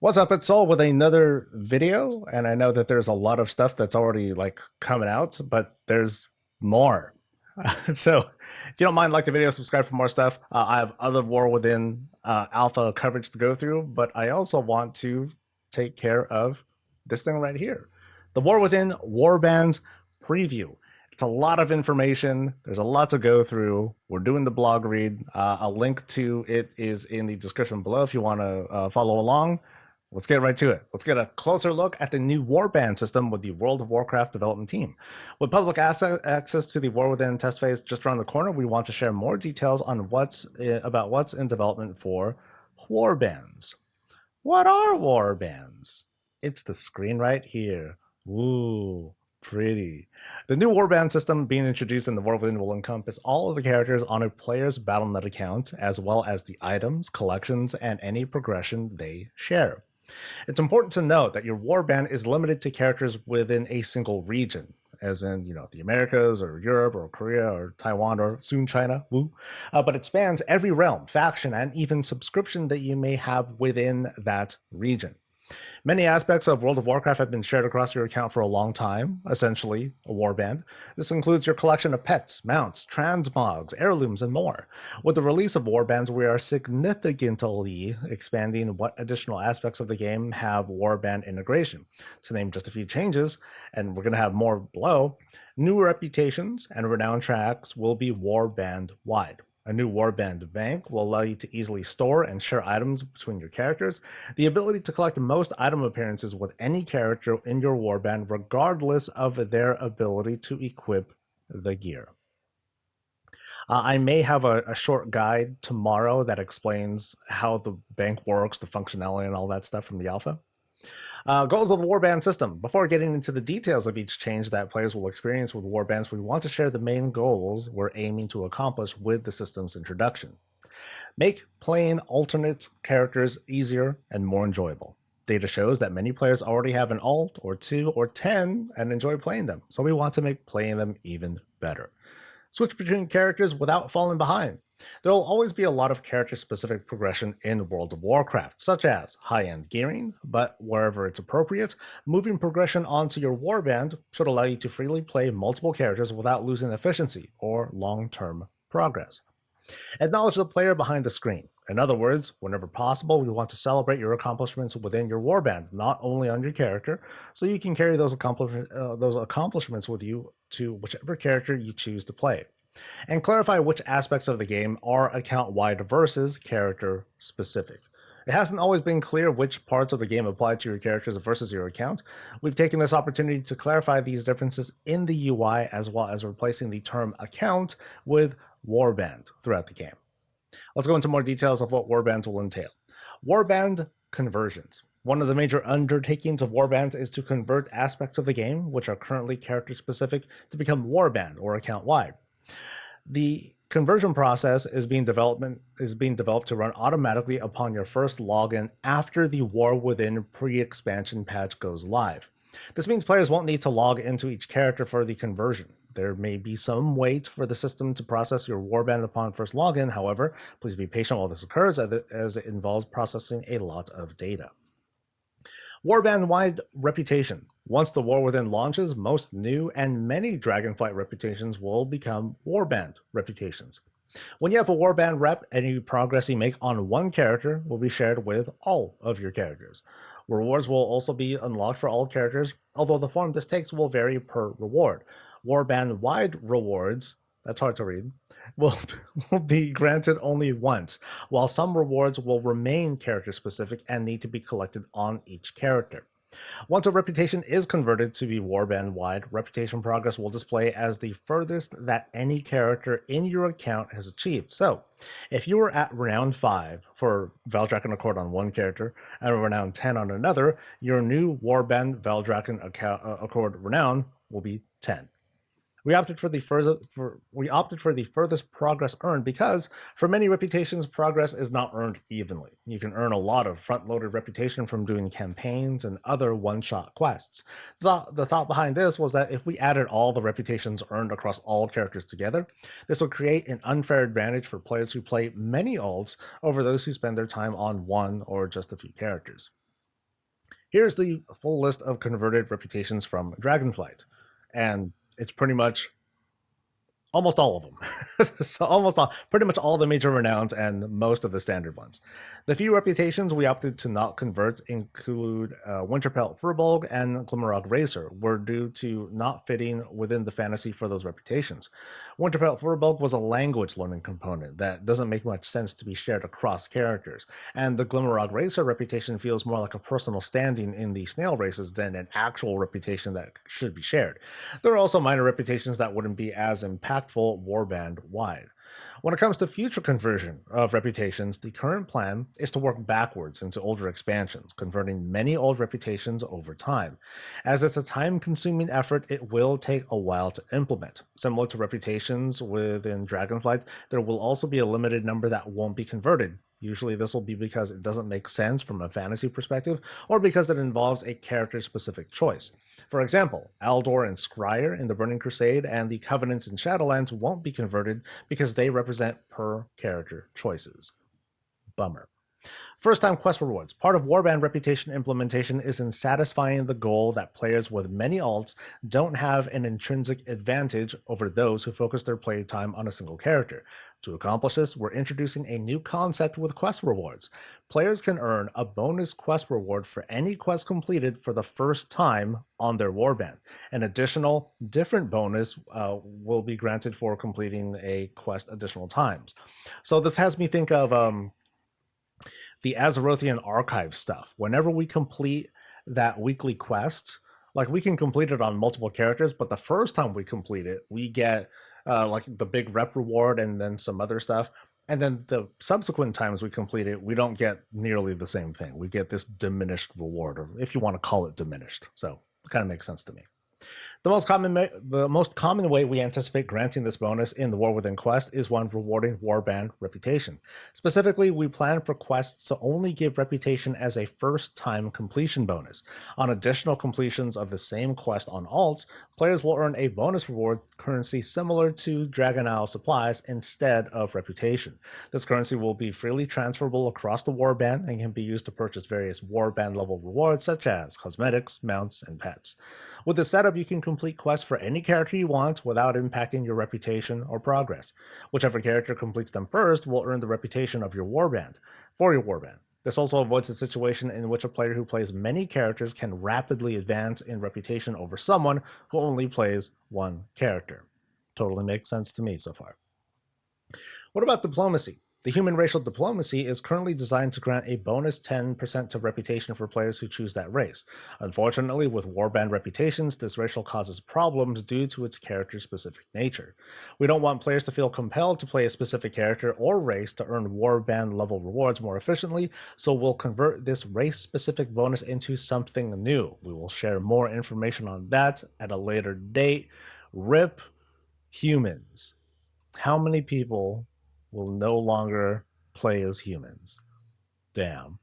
What's up, it's Soul with another video, and I know that there's a lot of stuff that's already coming out, but there's more. So if you don't mind, like the video, subscribe for more stuff. I have other War Within alpha coverage to go through, but I also want to take care of this thing right here, the War Within Warband preview. It's a lot of information. There's a lot to go through. We're doing the blog read. A link to it is in the description below if you want to follow along. Let's get right to it. Let's get a closer look at the new Warband system with the World of Warcraft development team. With public access to the War Within test phase just around the corner, we want to share more details on what's in development for Warbands. What are Warbands? It's the screen right here. Ooh, pretty. The new Warband system being introduced in the War Within will encompass all of the characters on a player's Battle.net account, as well as the items, collections, and any progression they share. It's important to note that your warband is limited to characters within a single region, as in, the Americas or Europe or Korea or Taiwan or soon China, woo. But it spans every realm, faction, and even subscription that you may have within that region. Many aspects of World of Warcraft have been shared across your account for a long time, essentially a warband. This includes your collection of pets, mounts, transmogs, heirlooms, and more. With the release of warbands, we are significantly expanding what additional aspects of the game have warband integration. To name just a few changes, and we're going to have more below, new reputations and renown tracks will be warband wide. A new Warband bank will allow you to easily store and share items between your characters. The ability to collect most item appearances with any character in your Warband, regardless of their ability to equip the gear. I may have a short guide tomorrow that explains how the bank works, the functionality, and all that stuff from the alpha. Goals of the Warband system. Before getting into the details of each change that players will experience with Warbands, we want to share the main goals we're aiming to accomplish with the system's introduction. Make playing alternate characters easier and more enjoyable. Data shows that many players already have an alt or 2 or 10 and enjoy playing them, so we want to make playing them even better. Switch between characters without falling behind. There will always be a lot of character-specific progression in World of Warcraft, such as high-end gearing, but wherever it's appropriate, moving progression onto your warband should allow you to freely play multiple characters without losing efficiency or long-term progress. Acknowledge the player behind the screen. In other words, whenever possible, we want to celebrate your accomplishments within your warband, not only on your character, so you can carry those accomplishments with you to whichever character you choose to play. And clarify which aspects of the game are account-wide versus character-specific. It hasn't always been clear which parts of the game apply to your characters versus your account. We've taken this opportunity to clarify these differences in the UI, as well as replacing the term account with warband throughout the game. Let's go into more details of what warbands will entail. Warband conversions. One of the major undertakings of warbands is to convert aspects of the game, which are currently character-specific, to become warband or account-wide. The conversion process is being developed to run automatically upon your first login after the War Within pre-expansion patch goes live. This means players won't need to log into each character for the conversion. There may be some wait for the system to process your warband upon first login. However, please be patient while this occurs, as it involves processing a lot of data. Warband-wide reputation. Once the War Within launches, most new and many Dragonflight reputations will become Warband reputations. When you have a Warband rep, any progress you make on one character will be shared with all of your characters. Rewards will also be unlocked for all characters, although the form this takes will vary per reward. Warband-wide rewards, that's hard to read, will be granted only once, while some rewards will remain character-specific and need to be collected on each character. Once a reputation is converted to be warband-wide, reputation progress will display as the furthest that any character in your account has achieved. So, if you were at Renown 5 for Valdrakken Accord on one character and Renown 10 on another, your new Warband Valdrakken Accord Renown will be 10. We opted for the furthest progress earned because for many reputations, progress is not earned evenly. You can earn a lot of front-loaded reputation from doing campaigns and other one-shot quests. The thought behind this was that if we added all the reputations earned across all characters together, this would create an unfair advantage for players who play many alts over those who spend their time on one or just a few characters. Here's the full list of converted reputations from Dragonflight, and it's pretty much almost all of them. So almost all, pretty much all the major renowns and most of the standard ones. The few reputations we opted to not convert include Winterpelt Furbolg and Glimmerog Racer, were due to not fitting within the fantasy for those reputations. Winterpelt Furbolg was a language learning component that doesn't make much sense to be shared across characters, and the Glimmerog Racer reputation feels more like a personal standing in the snail races than an actual reputation that should be shared. There are also minor reputations that wouldn't be as impactful Warband wide. When it comes to future conversion of reputations, the current plan is to work backwards into older expansions, converting many old reputations over time. As it's a time-consuming effort, it will take a while to implement. Similar to reputations within Dragonflight, there will also be a limited number that won't be converted. Usually this will be because it doesn't make sense from a fantasy perspective, or because it involves a character-specific choice. For example, Aldor and Scryer in the Burning Crusade and the Covenants in Shadowlands won't be converted because they represent per character choices. Bummer. First-time quest rewards. Part of Warband reputation implementation is in satisfying the goal that players with many alts don't have an intrinsic advantage over those who focus their playtime on a single character. To accomplish this, we're introducing a new concept with quest rewards. Players can earn a bonus quest reward for any quest completed for the first time on their Warband. An additional, different bonus will be granted for completing a quest additional times. So this has me think of the Azerothian archive stuff. Whenever we complete that weekly quest, like we can complete it on multiple characters, but the first time we complete it, we get like the big rep reward and then some other stuff. And then the subsequent times we complete it, we don't get nearly the same thing. We get this diminished reward, or if you want to call it diminished. So it kind of makes sense to me. The most common way we anticipate granting this bonus in the War Within quest is one rewarding Warband reputation. Specifically, we plan for quests to only give reputation as a first-time completion bonus. On additional completions of the same quest on alts, players will earn a bonus reward currency similar to Dragon Isle supplies instead of reputation. This currency will be freely transferable across the Warband and can be used to purchase various Warband level rewards such as cosmetics, mounts, and pets. With this setup, you can complete quests for any character you want without impacting your reputation or progress. Whichever character completes them first will earn the reputation of your Warband for your Warband. This also avoids a situation in which a player who plays many characters can rapidly advance in reputation over someone who only plays one character. Totally makes sense to me so far. What about diplomacy? The human racial diplomacy is currently designed to grant a bonus 10% to reputation for players who choose that race. Unfortunately, with Warband reputations, this racial causes problems due to its character-specific nature. We don't want players to feel compelled to play a specific character or race to earn Warband level rewards more efficiently, so we'll convert this race-specific bonus into something new. We will share more information on that at a later date. RIP humans. How many people will no longer play as humans? Damn.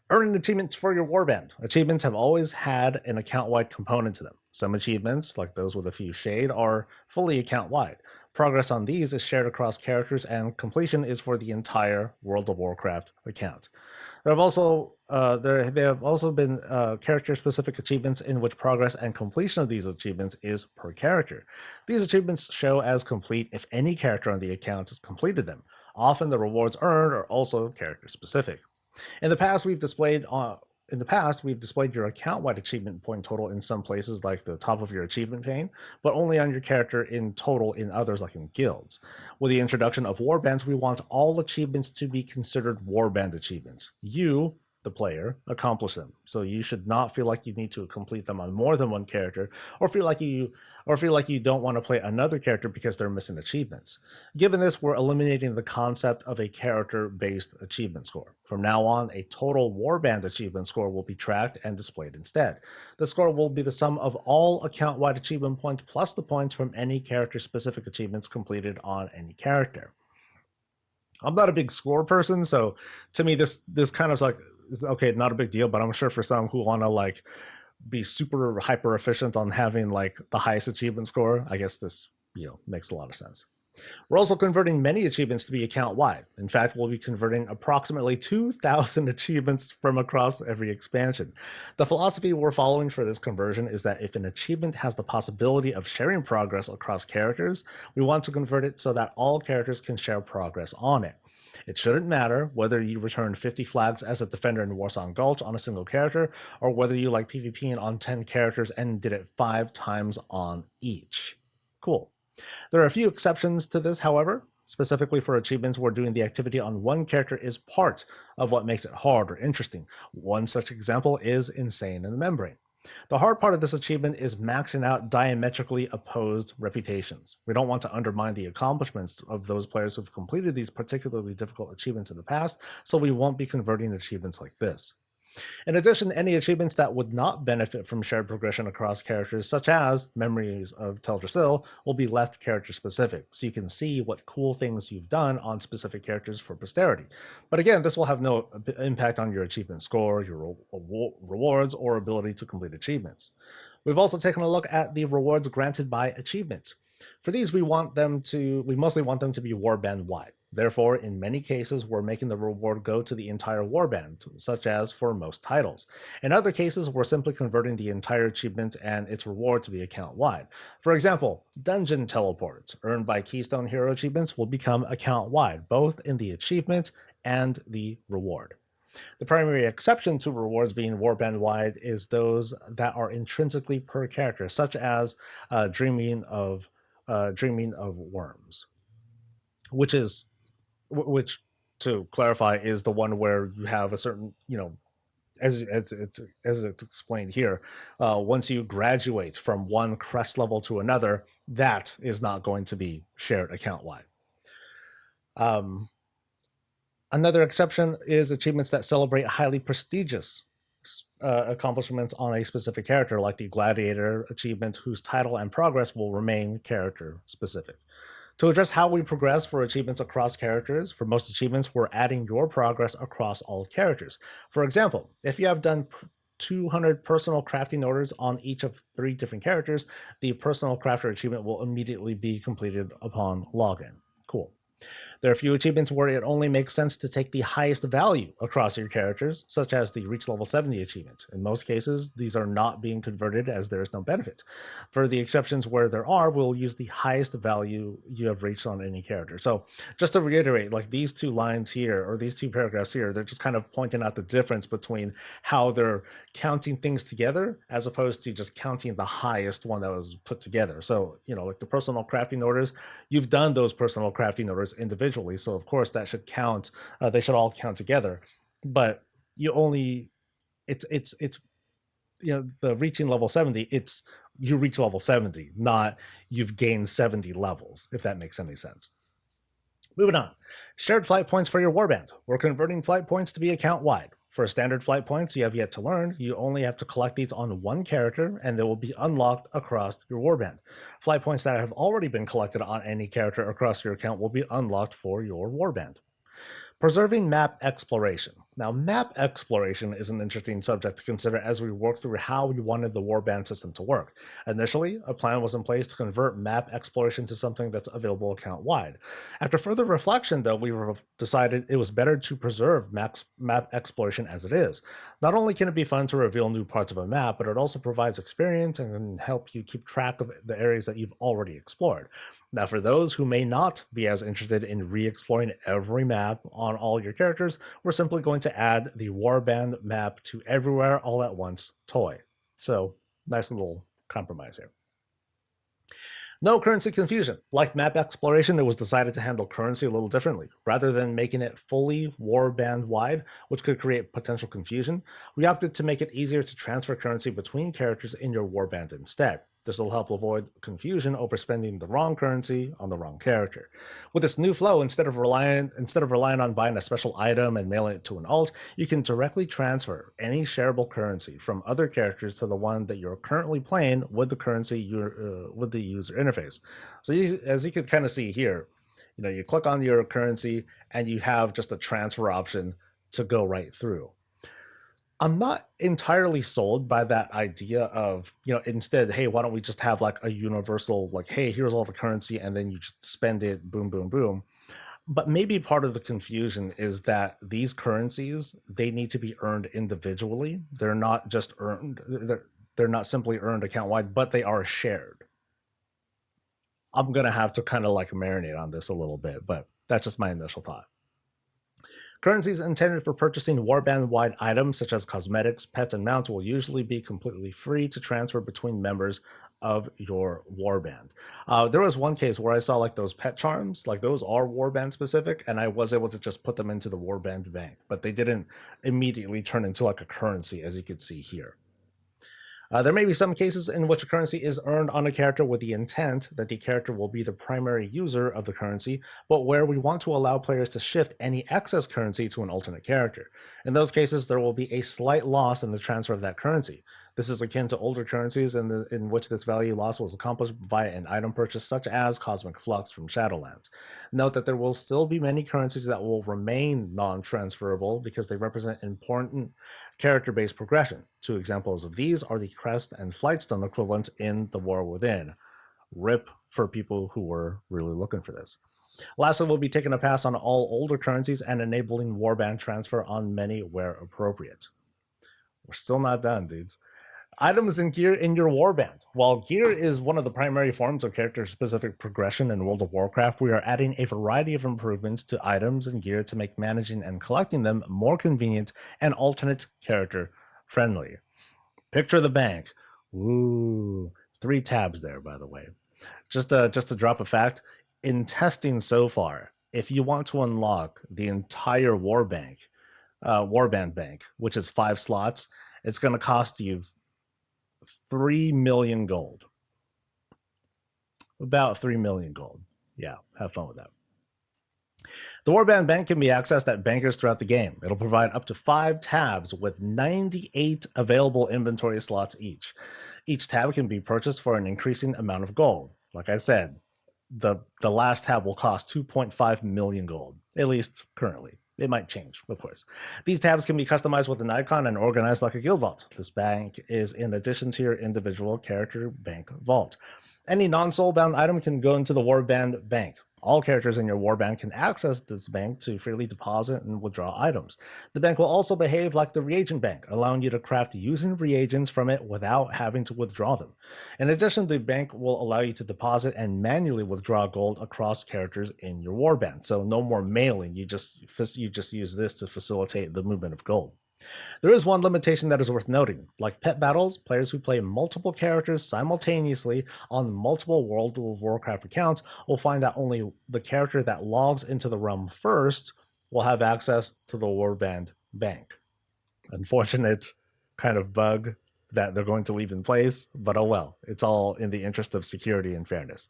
Earning achievements for your Warband. Achievements have always had an account-wide component to them. Some achievements, like those with a few shade, are fully account-wide. Progress on these is shared across characters, and completion is for the entire World of Warcraft account. There have also been character-specific achievements in which progress and completion of these achievements is per character. These achievements show as complete if any character on the account has completed them. Often the rewards earned are also character-specific. In the past, we've displayed your account-wide achievement point total in some places, like the top of your achievement pane, but only on your character in total in others, like in guilds. With the introduction of warbands, we want all achievements to be considered warband achievements. You, the player, accomplish them, so you should not feel like you need to complete them on more than one character, or feel like you don't want to play another character because they're missing achievements. Given this, we're eliminating the concept of a character-based achievement score. From now on, a total warband achievement score will be tracked and displayed instead. The score will be the sum of all account-wide achievement points plus the points from any character-specific achievements completed on any character. I'm not a big score person, so to me this kind of like, okay, not a big deal, but I'm sure for some who want to like be super hyper efficient on having like the highest achievement score, I guess this makes a lot of sense. We're also converting many achievements to be account-wide. In fact, we'll be converting approximately 2,000 achievements from across every expansion. The philosophy we're following for this conversion is that if an achievement has the possibility of sharing progress across characters, we want to convert it so that all characters can share progress on it. It shouldn't matter whether you return 50 flags as a defender in Warsong Gulch on a single character, or whether you like PvPing on 10 characters and did it 5 times on each. Cool. There are a few exceptions to this, however. Specifically for achievements where doing the activity on one character is part of what makes it hard or interesting. One such example is Insane in the Membrane. The hard part of this achievement is maxing out diametrically opposed reputations. We don't want to undermine the accomplishments of those players who've completed these particularly difficult achievements in the past, so we won't be converting achievements like this. In addition, any achievements that would not benefit from shared progression across characters, such as Memories of Teldrassil, will be left character specific, so you can see what cool things you've done on specific characters for posterity. But again, this will have no impact on your achievement score, your rewards, or ability to complete achievements. We've also taken a look at the rewards granted by achievements. For these, we mostly want them to be warband wide. Therefore, in many cases, we're making the reward go to the entire warband, such as for most titles. In other cases, we're simply converting the entire achievement and its reward to be account-wide. For example, Dungeon Teleports, earned by Keystone Hero achievements, will become account-wide, both in the achievement and the reward. The primary exception to rewards being warband-wide is those that are intrinsically per character, such as Dreaming of Worms, which, to clarify, is the one where you have a certain, as it's explained here, once you graduate from one crest level to another, that is not going to be shared account-wide. Another exception is achievements that celebrate highly prestigious accomplishments on a specific character, like the Gladiator achievement, whose title and progress will remain character specific. To address how we progress for achievements across characters, for most achievements, we're adding your progress across all characters. For example, if you have done 200 personal crafting orders on each of 3 different characters, the personal crafter achievement will immediately be completed upon login. Cool. There are a few achievements where it only makes sense to take the highest value across your characters, such as the Reach Level 70 achievement. In most cases, these are not being converted as there is no benefit. For the exceptions where there are, we'll use the highest value you have reached on any character. So just to reiterate, like these 2 lines here, or these 2 paragraphs here, they're just kind of pointing out the difference between how they're counting things together as opposed to just counting the highest one that was put together. So, like the personal crafting orders, you've done those personal crafting orders individually. So of course that should count. They should all count together, but the reaching level 70, it's you reach level 70, not you've gained 70 levels, if that makes any sense. Moving on, shared flight points for your warband. We're converting flight points to be account wide. For standard flight points you have yet to learn, you only have to collect these on one character and they will be unlocked across your warband. Flight points that have already been collected on any character across your account will be unlocked for your warband. Preserving map exploration. Now, map exploration is an interesting subject to consider as we work through how we wanted the warband system to work. Initially, a plan was in place to convert map exploration to something that's available account-wide. After further reflection, though, we decided it was better to preserve map exploration as it is. Not only can it be fun to reveal new parts of a map, but it also provides experience and can help you keep track of the areas that you've already explored. Now, for those who may not be as interested in re-exploring every map on all your characters, we're simply going to add the Warband map to Everywhere All at Once toy. So, nice little compromise here. No currency confusion. Like map exploration, it was decided to handle currency a little differently. Rather than making it fully warband wide, which could create potential confusion, we opted to make it easier to transfer currency between characters in your warband instead. This will help avoid confusion over spending the wrong currency on the wrong character. With this new flow, instead of relying on buying a special item and mailing it to an alt, you can directly transfer any shareable currency from other characters to the one that you're currently playing with the currency with the user interface. So as you can kind of see here, you click on your currency and you have just a transfer option to go right through. I'm not entirely sold by that idea of, instead, hey, why don't we just have like a universal, like, hey, here's all the currency and then you just spend it, boom, boom, boom. But maybe part of the confusion is that these currencies, they need to be earned individually. They're not just earned, they're not simply earned account wide, but they are shared. I'm going to have to kind of like marinate on this a little bit, but that's just my initial thought. Currencies intended for purchasing Warband-wide items such as cosmetics, pets, and mounts will usually be completely free to transfer between members of your Warband. There was one case where I saw like those pet charms, like those are Warband specific, and I was able to just put them into the Warband bank, but they didn't immediately turn into like a currency, as you can see here. There may be some cases in which a currency is earned on a character with the intent that the character will be the primary user of the currency, but where we want to allow players to shift any excess currency to an alternate character. In those cases, there will be a slight loss in the transfer of that currency. This is akin to older currencies in which this value loss was accomplished via an item purchase, such as Cosmic Flux from Shadowlands. Note that there will still be many currencies that will remain non-transferable because they represent important character-based progression. Two examples of these are the Crest and Flightstone equivalents in The War Within. RIP for people who were really looking for this. Lastly, we'll be taking a pass on all older currencies and enabling Warband transfer on many where appropriate. We're still not done, dudes. Items and gear in your Warband. While gear is one of the primary forms of character-specific progression in World of Warcraft, we are adding a variety of improvements to items and gear to make managing and collecting them more convenient and alternate character-friendly. Picture the bank. Ooh, 3 tabs there, by the way. Just to drop a fact, in testing so far, if you want to unlock the entire Warband bank, which is 5 slots, it's going to cost you 3 million gold. About 3 million gold. Yeah, have fun with that. The Warband bank can be accessed at bankers throughout the game. It'll provide up to 5 tabs with 98 available inventory slots each. Each tab can be purchased for an increasing amount of gold. Like I said, the last tab will cost 2.5 million gold, at least currently. It might change, of course. These tabs can be customized with an icon and organized like a guild vault. This bank is in addition to your individual character bank vault. Any non-soulbound item can go into the Warband bank. All characters in your Warband can access this bank to freely deposit and withdraw items. The bank will also behave like the reagent bank, allowing you to craft using reagents from it without having to withdraw them. In addition, the bank will allow you to deposit and manually withdraw gold across characters in your Warband. So no more mailing, you just use this to facilitate the movement of gold. There is one limitation that is worth noting. Like pet battles, players who play multiple characters simultaneously on multiple World of Warcraft accounts will find that only the character that logs into the realm first will have access to the Warband bank. Unfortunate kind of bug that they're going to leave in place, but oh well, it's all in the interest of security and fairness.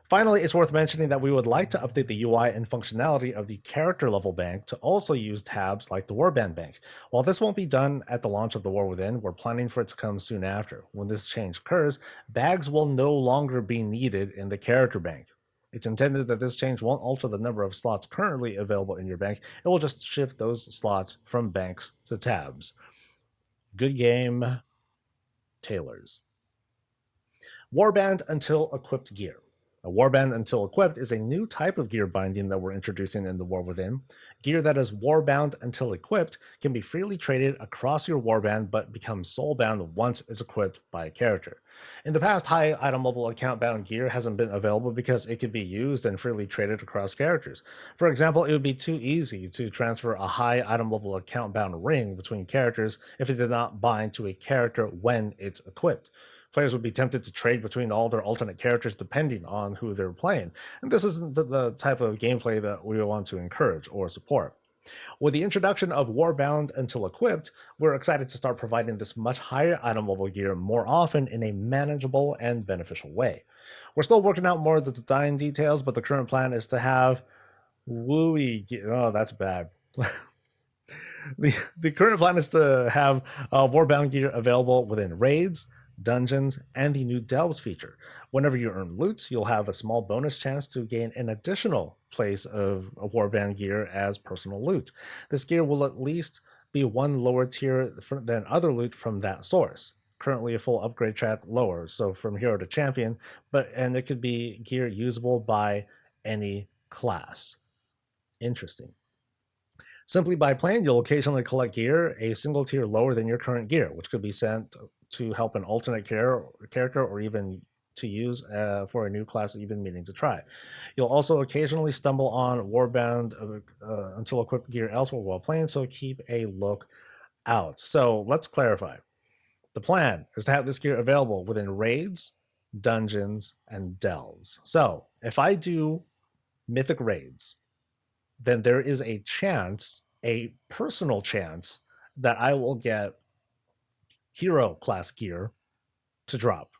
Finally, it's worth mentioning that we would like to update the UI and functionality of the character level bank to also use tabs like the Warband bank. While this won't be done at the launch of The War Within, we're planning for it to come soon after. When this change occurs, bags will no longer be needed in the character bank. It's intended that this change won't alter the number of slots currently available in your bank. It will just shift those slots from banks to tabs. Good game, tailors. Warband until equipped gear. A Warband until equipped is a new type of gear binding that we're introducing in The War Within. Gear that is Warbound until equipped can be freely traded across your Warband but becomes soulbound once it's equipped by a character. In the past, high item level account bound gear hasn't been available because it could be used and freely traded across characters. For example, it would be too easy to transfer a high item level account bound ring between characters if it did not bind to a character when it's equipped. Players would be tempted to trade between all their alternate characters depending on who they're playing, and this isn't the type of gameplay that we want to encourage or support. With the introduction of Warbound until equipped, we're excited to start providing this much higher item level gear more often in a manageable and beneficial way. We're still working out more of the design details, but the current plan is to have oh, that's bad. The current plan is to have Warbound gear available within raids, dungeons, and the new Delves feature. Whenever you earn loot, you'll have a small bonus chance to gain an additional place of Warband gear as personal loot. This gear will at least be one lower tier than other loot from that source. Currently a full upgrade track lower, so from hero to champion, and it could be gear usable by any class. Interesting. Simply by playing, you'll occasionally collect gear a single tier lower than your current gear, which could be sent to help an alternate character or even to use for a new class even meaning to try. You'll also occasionally stumble on Warband until equipped gear elsewhere while playing, so keep a look out. So let's clarify. The plan is to have this gear available within raids, dungeons, and delves. So if I do mythic raids, then there is a chance, a personal chance, that I will get hero class gear to drop.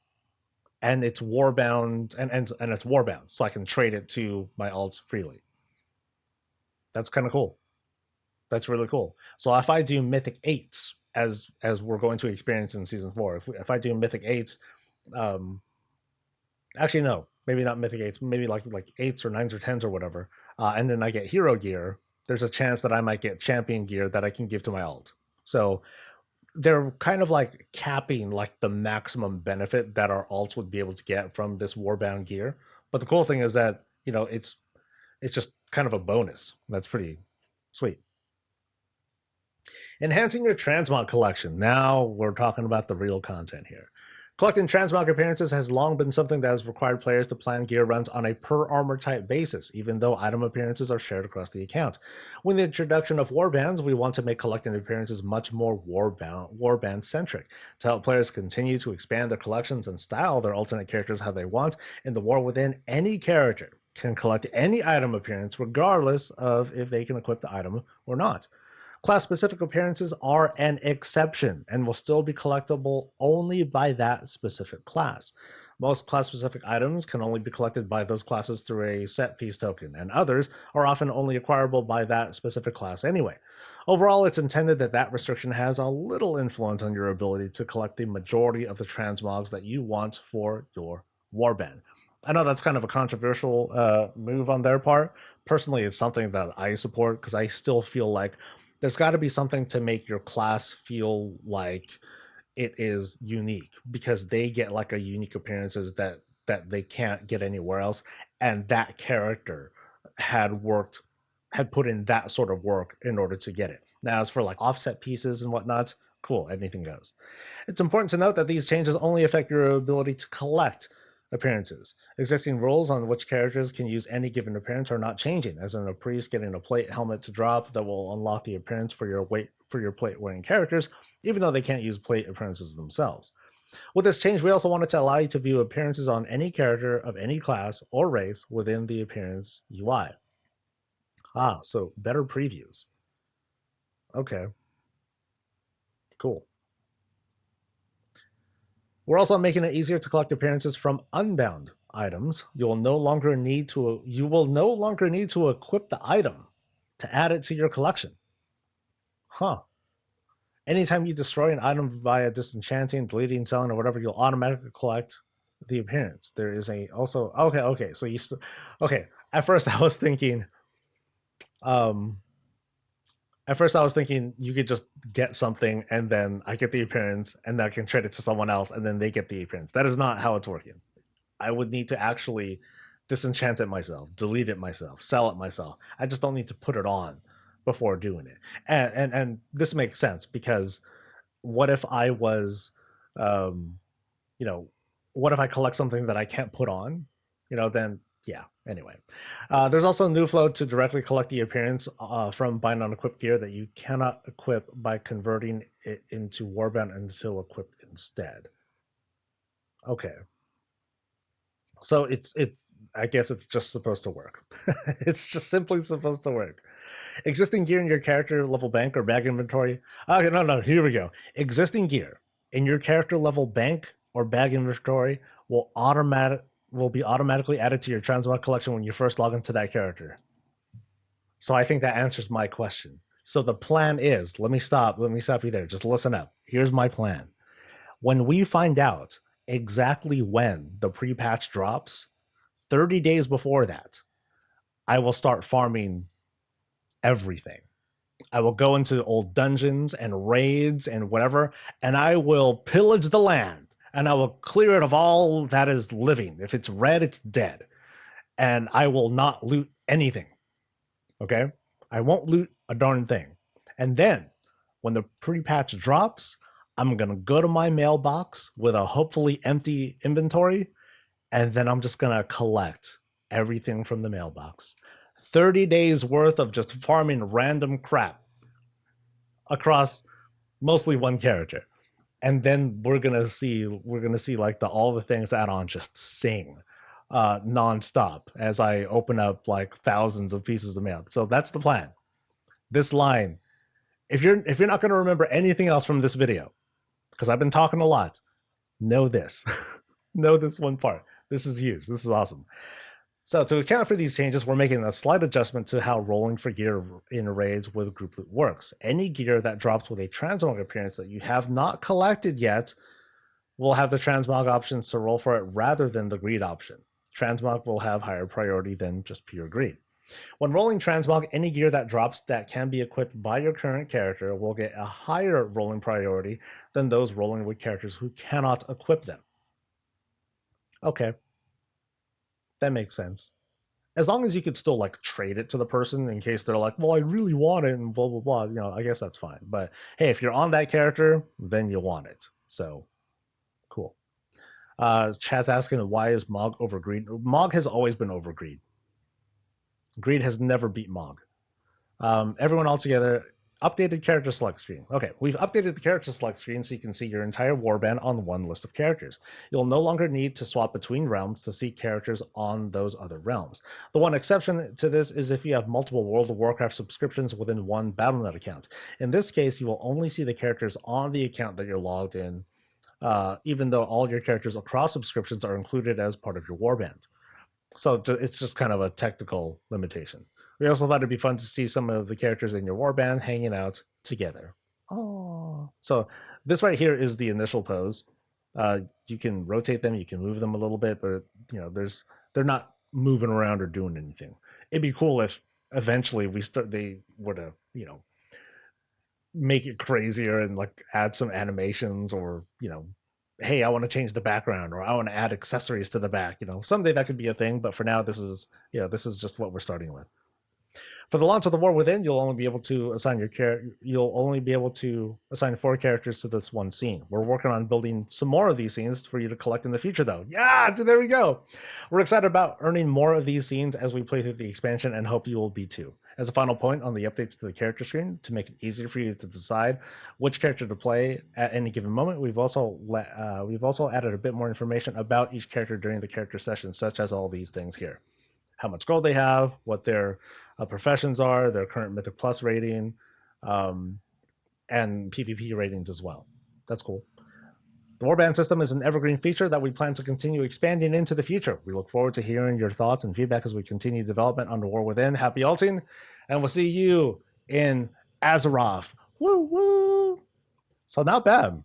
And it's warbound and it's warbound, so I can trade it to my alts freely. That's kind of cool. That's really cool. So if I do mythic 8s, as we're going to experience in season 4, if I do mythic 8s, actually no, maybe not mythic 8s, maybe like 8s or 9s or 10s or whatever, and then I get hero gear, there's a chance that I might get champion gear that I can give to my alt. So they're kind of like capping like the maximum benefit that our alts would be able to get from this warbound gear. But the cool thing is that, you know, it's just kind of a bonus. That's pretty sweet. Enhancing your Transmog collection. Now we're talking about the real content here. Collecting Transmog appearances has long been something that has required players to plan gear runs on a per armor type basis, even though item appearances are shared across the account. With the introduction of warbands, we want to make collecting appearances much more warband centric to help players continue to expand their collections and style their alternate characters how they want. In the war within, any character can collect any item appearance regardless of if they can equip the item or not. Class-specific appearances are an exception and will still be collectible only by that specific class. Most class-specific items can only be collected by those classes through a set-piece token, and others are often only acquirable by that specific class anyway. Overall, it's intended that that restriction has a little influence on your ability to collect the majority of the transmogs that you want for your warband. I know that's kind of a controversial move on their part. Personally, it's something that I support because I still feel like there's got to be something to make your class feel like it is unique, because they get like a unique appearances that they can't get anywhere else, and that character had put in that sort of work in order to get it. Now, as for like offset pieces and whatnot, cool, anything goes. It's important to note that these changes only affect your ability to collect appearances. Existing rules on which characters can use any given appearance are not changing, as in a priest getting a plate helmet to drop that will unlock the appearance for your plate wearing characters, even though they can't use plate appearances themselves. With this change, we also wanted to allow you to view appearances on any character of any class or race within the appearance UI. So better previews. Okay. Cool. We're also making it easier to collect appearances from unbound items. You will no longer need to equip the item to add it to your collection. Anytime you destroy an item via disenchanting, deleting, selling, or whatever, you'll automatically collect the appearance. There is okay. So At first I was thinking, you could just get something and then I get the appearance and then I can trade it to someone else and then they get the appearance. That is not how it's working. I would need to actually disenchant it myself, delete it myself, sell it myself. I just don't need to put it on before doing it. And this makes sense, because what if I was, what if I collect something that I can't put on, then yeah. Anyway, there's also a new flow to directly collect the appearance from bind on equipped gear that you cannot equip by converting it into warband until equipped instead. Okay. So I guess it's just supposed to work. It's just simply supposed to work. Existing gear in your character level bank or bag inventory. Okay, no, here we go. Existing gear in your character level bank or bag inventory will be automatically added to your Transmog collection when you first log into that character. So I think that answers my question. So the plan is, let me stop you there. Just listen up. Here's my plan. When we find out exactly when the pre-patch drops, 30 days before that, I will start farming everything. I will go into old dungeons and raids and whatever, and I will pillage the land, and I will clear it of all that is living. If it's red, it's dead. And I will not loot anything. Okay? I won't loot a darn thing. And then, when the pre-patch drops, I'm going to go to my mailbox with a hopefully empty inventory, and then I'm just going to collect everything from the mailbox. 30 days worth of just farming random crap across mostly one character. And then we're going to see like all the things add-on just sing nonstop as I open up like thousands of pieces of mail. So that's the plan. This line, if you're not going to remember anything else from this video, because I've been talking a lot, know this. Know this one part. This is huge. This is awesome. So to account for these changes, we're making a slight adjustment to how rolling for gear in raids with group loot works. Any gear that drops with a transmog appearance that you have not collected yet will have the transmog options to roll for it rather than the greed option. Transmog will have higher priority than just pure greed. When rolling transmog, any gear that drops that can be equipped by your current character will get a higher rolling priority than those rolling with characters who cannot equip them. Okay. That makes sense. As long as you could still like trade it to the person in case they're like, well, I really want it and blah, blah, blah. You know, I guess that's fine. But hey, if you're on that character, then you want it. So cool. Chat's asking, why is Mog over Greed? Mog has always been over Greed. Greed has never beat Mog. Everyone all together, updated character select screen. Okay, we've updated the character select screen so you can see your entire warband on one list of characters. You'll no longer need to swap between realms to see characters on those other realms. The one exception to this is if you have multiple World of Warcraft subscriptions within one Battle.net account. In this case, you will only see the characters on the account that you're logged in, even though all your characters across subscriptions are included as part of your warband. So it's just kind of a technical limitation. We also thought it'd be fun to see some of the characters in your warband hanging out together. Oh, so this right here is the initial pose. You can rotate them, you can move them a little bit, but you know, they're not moving around or doing anything. It'd be cool if eventually they were to, you know, make it crazier and like add some animations, or you know, hey, I want to change the background, or I want to add accessories to the back. You know, someday that could be a thing, but for now, this is just what we're starting with. For the launch of the War Within, you'll only be able to assign You'll only be able to assign 4 characters to this one scene. We're working on building some more of these scenes for you to collect in the future, though. Yeah, there we go. We're excited about earning more of these scenes as we play through the expansion, and hope you will be too. As a final point on the updates to the character screen, to make it easier for you to decide which character to play at any given moment, we've also added a bit more information about each character during the character session, such as all these things here. How much gold they have, what their professions are, their current Mythic Plus rating, and PvP ratings as well. That's cool. The Warband system is an evergreen feature that we plan to continue expanding into the future. We look forward to hearing your thoughts and feedback as we continue development on the War Within. Happy ulting, and we'll see you in Azeroth. Woo woo! So not bad.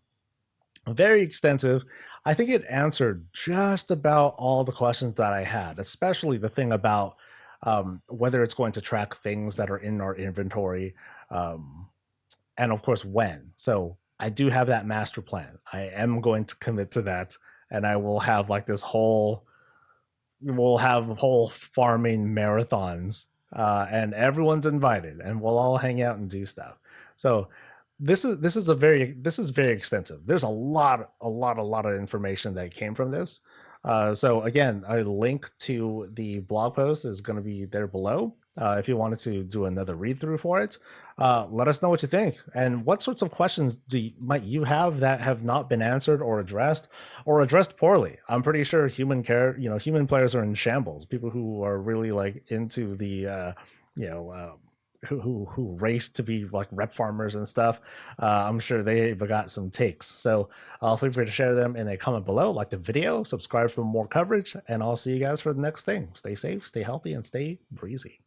Very extensive. I think it answered just about all the questions that I had, especially the thing about whether it's going to track things that are in our inventory, and of course when. So I do have that master plan. I am going to commit to that, and I will have like we'll have whole farming marathons, and everyone's invited, and we'll all hang out and do stuff. So this is very extensive. There's a lot of information that came from this. So again, a link to the blog post is going to be there below. If you wanted to do another read through for it, let us know what you think, and what sorts of questions might you have that have not been answered or addressed poorly. I'm pretty sure human players are in shambles. People who are really like into the who race to be like rep farmers and stuff. I'm sure they've got some takes. So feel free to share them in a comment below, like the video, subscribe for more coverage, and I'll see you guys for the next thing. Stay safe, stay healthy, and stay breezy.